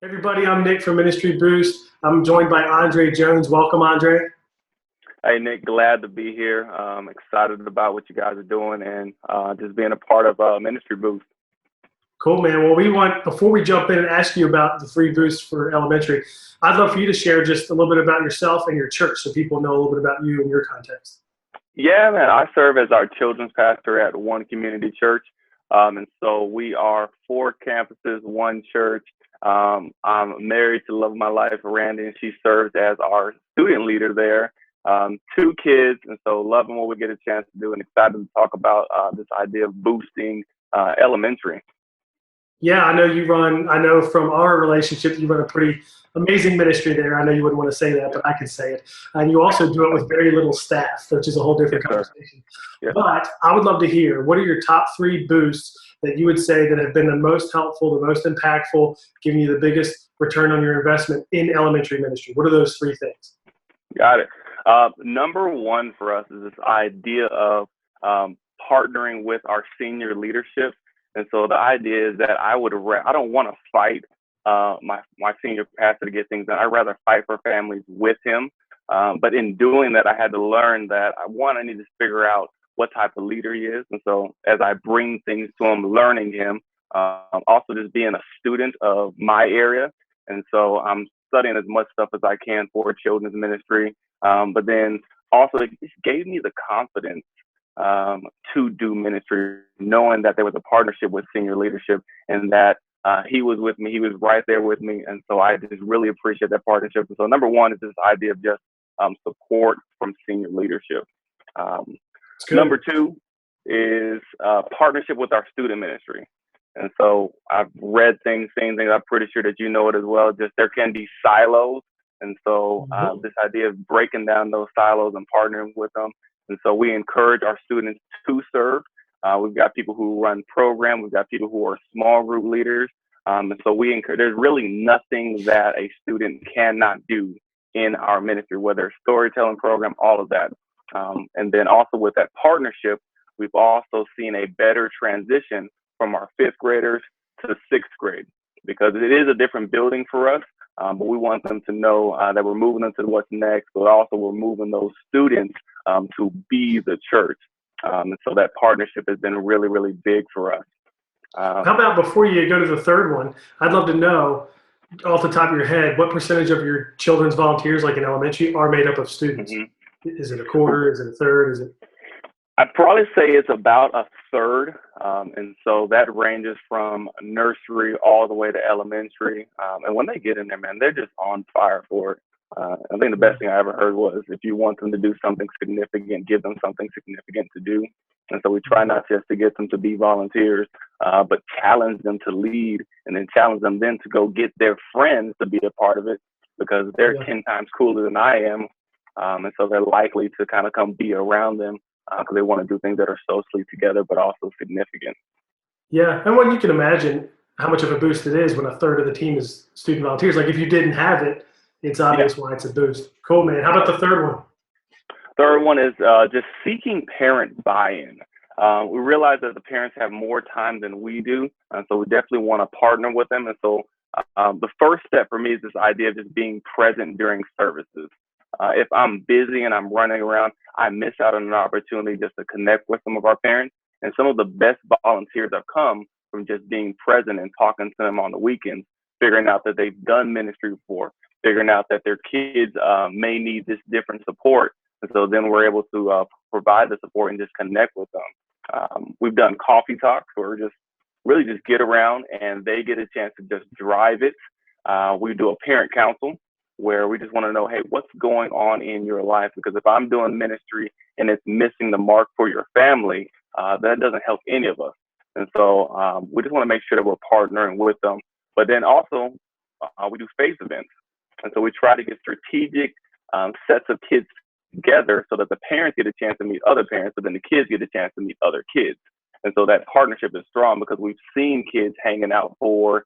Everybody, I'm Nick from Ministry Boost. I'm joined by Andrae Jones. Welcome, Andrae. Hey, Nick, glad to be here. Excited about what you guys are doing and just being a part of Ministry Boost. Cool, man. Well, before we jump in and ask you about the free boost for elementary, I'd love for you to share just a little bit about yourself and your church so people know a little bit about you and your context. Yeah, man, I serve as our children's pastor at One Community Church. And so we are 4 campuses, 1 church. I'm married to the love of my life, Randy, and she serves as our student leader there. 2 kids, and so loving what we get a chance to do and excited to talk about this idea of boosting elementary. Yeah, I know from our relationship, you run a pretty amazing ministry there. I know you wouldn't want to say that, but I can say it. And you also do it with very little staff, which is a whole different Yes, conversation. yeah. But I would love to hear, what are your top 3 boosts that you would say that have been the most helpful, the most impactful, giving you the biggest return on your investment in elementary ministry? What are those 3 things? Got it. Number 1 for us is this idea of partnering with our senior leadership. And so the idea is that I don't want to fight my senior pastor to get things done. I'd rather fight for families with him. But in doing that, I had to learn that I need to figure out what type of leader he is. And so as I bring things to him, learning him, also just being a student of my area. And so I'm studying as much stuff as I can for children's ministry. But then also it just gave me the confidence to do ministry, knowing that there was a partnership with senior leadership and that he was with me. He was right there with me. And so I just really appreciate that partnership. And so number 1 is this idea of just support from senior leadership. Number 2 is partnership with our student ministry. And so I've read things, seen things, I'm pretty sure that you know it as well, just there can be silos. And so this idea of breaking down those silos and partnering with them. And so we encourage our students to serve. We've got people who run programs. We've got people who are small group leaders. And so there's really nothing that a student cannot do in our ministry, whether it's storytelling program, all of that. And then also with that partnership, we've also seen a better transition from our 5th graders to 6th grade, because it is a different building for us. But we want them to know that we're moving them to what's next, but also we're moving those students to be the church. And so that partnership has been really, really big for us. How about, before you go to the 3rd one, I'd love to know, off the top of your head, what percentage of your children's volunteers, like in elementary, are made up of students? Mm-hmm. Is it a quarter? Is it a third? Is it? I'd probably say it's about a third. And so that ranges from nursery all the way to elementary. And when they get in there, man, they're just on fire for it. I think the best thing I ever heard was, if you want them to do something significant, give them something significant to do. And so we try not just to get them to be volunteers, but challenge them to lead, and then challenge them then to go get their friends to be a part of it, because they're 10 times cooler than I am. And so they're likely to kind of come be around them, because they want to do things that are socially together, but also significant. Yeah, and when you can imagine how much of a boost it is when a third of the team is student volunteers. Like, if you didn't have it, it's obvious why it's a boost. Cool, man. How about the 3rd one? Third one is just seeking parent buy-in. We realize that the parents have more time than we do, and so we definitely want to partner with them. And so the first step for me is this idea of just being present during services. If I'm busy and I'm running around, I miss out on an opportunity just to connect with some of our parents. And some of the best volunteers have come from just being present and talking to them on the weekends, figuring out that they've done ministry before, figuring out that their kids may need this different support. And so then we're able to provide the support and just connect with them. We've done coffee talks where we just really just get around and they get a chance to just drive it. We do a parent council where we just want to know, hey, what's going on in your life? Because if I'm doing ministry and it's missing the mark for your family, that doesn't help any of us. And so we just want to make sure that we're partnering with them. But then also we do faith events. And so we try to get strategic sets of kids together so that the parents get a chance to meet other parents, but then the kids get a chance to meet other kids. And so that partnership is strong because we've seen kids hanging out for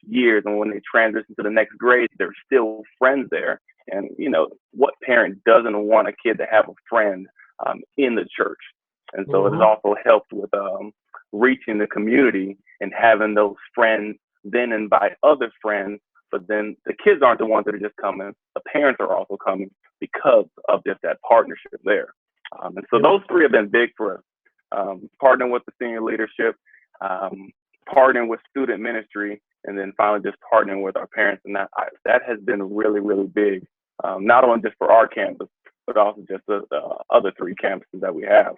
years, and when they transition to the next grade, they're still friends there. And you know, what parent doesn't want a kid to have a friend in the church? And so it has also helped with reaching the community and having those friends then invite other friends, but then the kids aren't the ones that are just coming. The parents are also coming because of just that partnership there. And so those three have been big for us. Partnering with the senior leadership, partnering with student ministry, and then finally just partnering with our parents. And that has been really, really big, not only just for our campus, but also just the other three campuses that we have.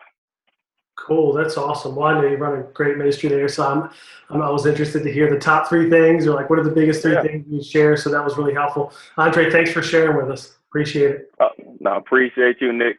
Cool, that's awesome. Well, I know you run a great ministry there, so I was interested to hear the top three things, or like what are the biggest three things you share. So that was really helpful. Andrae, thanks for sharing with us. Appreciate it. No, appreciate you, Nick.